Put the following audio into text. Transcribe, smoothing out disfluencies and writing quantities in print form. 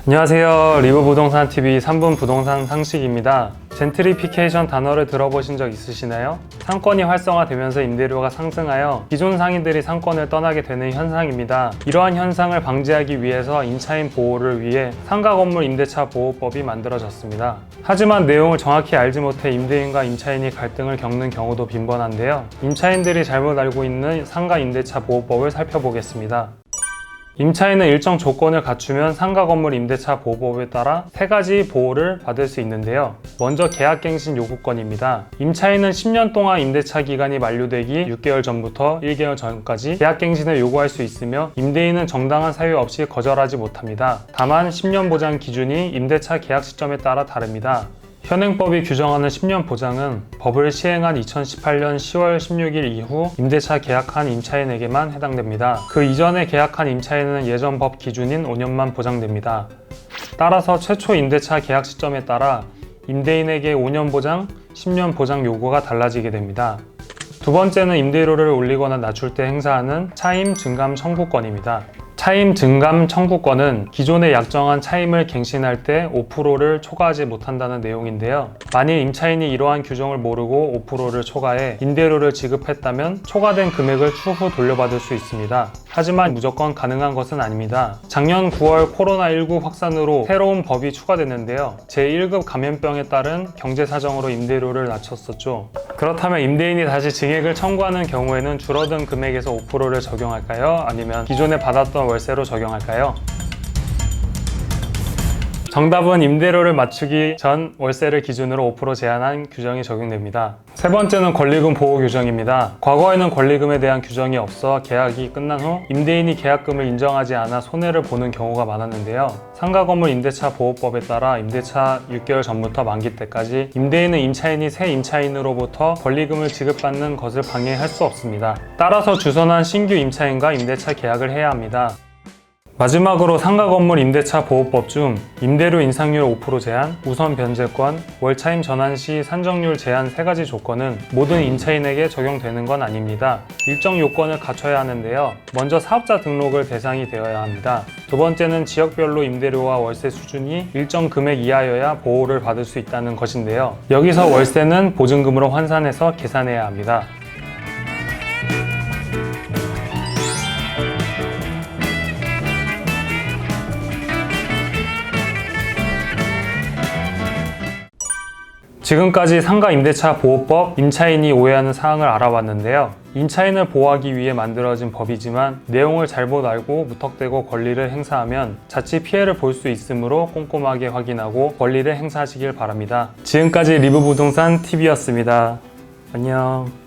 안녕하세요. 리브부동산TV 3분 부동산 상식입니다. 젠트리피케이션 단어를 들어보신 적 있으시나요? 상권이 활성화되면서 임대료가 상승하여 기존 상인들이 상권을 떠나게 되는 현상입니다. 이러한 현상을 방지하기 위해서 임차인 보호를 위해 상가건물 임대차 보호법이 만들어졌습니다. 하지만 내용을 정확히 알지 못해 임대인과 임차인이 갈등을 겪는 경우도 빈번한데요. 임차인들이 잘못 알고 있는 상가 임대차 보호법을 살펴보겠습니다. 임차인은 일정 조건을 갖추면 상가건물 임대차 보호법에 따라 3가지 보호를 받을 수 있는데요. 먼저 계약갱신 요구권입니다. 임차인은 10년 동안 임대차 기간이 만료되기 6개월 전부터 1개월 전까지 계약갱신을 요구할 수 있으며 임대인은 정당한 사유 없이 거절하지 못합니다. 다만 10년 보장 기준이 임대차 계약 시점에 따라 다릅니다. 현행법이 규정하는 10년 보장은 법을 시행한 2018년 10월 16일 이후 임대차 계약한 임차인에게만 해당됩니다. 그 이전에 계약한 임차인은 예전 법 기준인 5년만 보장됩니다. 따라서 최초 임대차 계약 시점에 따라 임대인에게 5년 보장, 10년 보장 요구가 달라지게 됩니다. 두 번째는 임대료를 올리거나 낮출 때 행사하는 차임 증감 청구권입니다. 차임 증감 청구권은 기존에 약정한 차임을 갱신할 때 5%를 초과하지 못한다는 내용인데요. 만일 임차인이 이러한 규정을 모르고 5%를 초과해 임대료를 지급했다면 초과된 금액을 추후 돌려받을 수 있습니다. 하지만 무조건 가능한 것은 아닙니다. 작년 9월 코로나19 확산으로 새로운 법이 추가됐는데요. 제1급 감염병에 따른 경제사정으로 임대료를 낮췄었죠. 그렇다면 임대인이 다시 증액을 청구하는 경우에는 줄어든 금액에서 5%를 적용할까요? 아니면 기존에 받았던 월세로 적용할까요? 정답은 임대료를 맞추기 전 월세를 기준으로 5% 제한한 규정이 적용됩니다. 세 번째는 권리금 보호 규정입니다. 과거에는 권리금에 대한 규정이 없어 계약이 끝난 후 임대인이 계약금을 인정하지 않아 손해를 보는 경우가 많았는데요. 상가건물 임대차 보호법에 따라 임대차 6개월 전부터 만기 때까지 임대인은 임차인이 새 임차인으로부터 권리금을 지급받는 것을 방해할 수 없습니다. 따라서 주선한 신규 임차인과 임대차 계약을 해야 합니다. 마지막으로 상가건물 임대차 보호법 중 임대료 인상률 5% 제한, 우선 변제권, 월차임 전환 시 산정률 제한 3가지 조건은 모든 임차인에게 적용되는 건 아닙니다. 일정 요건을 갖춰야 하는데요. 먼저 사업자 등록을 대상이 되어야 합니다. 두 번째는 지역별로 임대료와 월세 수준이 일정 금액 이하여야 보호를 받을 수 있다는 것인데요. 여기서 월세는 보증금으로 환산해서 계산해야 합니다. 지금까지 상가 임대차 보호법, 임차인이 오해하는 사항을 알아봤는데요. 임차인을 보호하기 위해 만들어진 법이지만 내용을 잘못 알고 무턱대고 권리를 행사하면 자칫 피해를 볼 수 있으므로 꼼꼼하게 확인하고 권리를 행사하시길 바랍니다. 지금까지 리브부동산 TV였습니다. 안녕.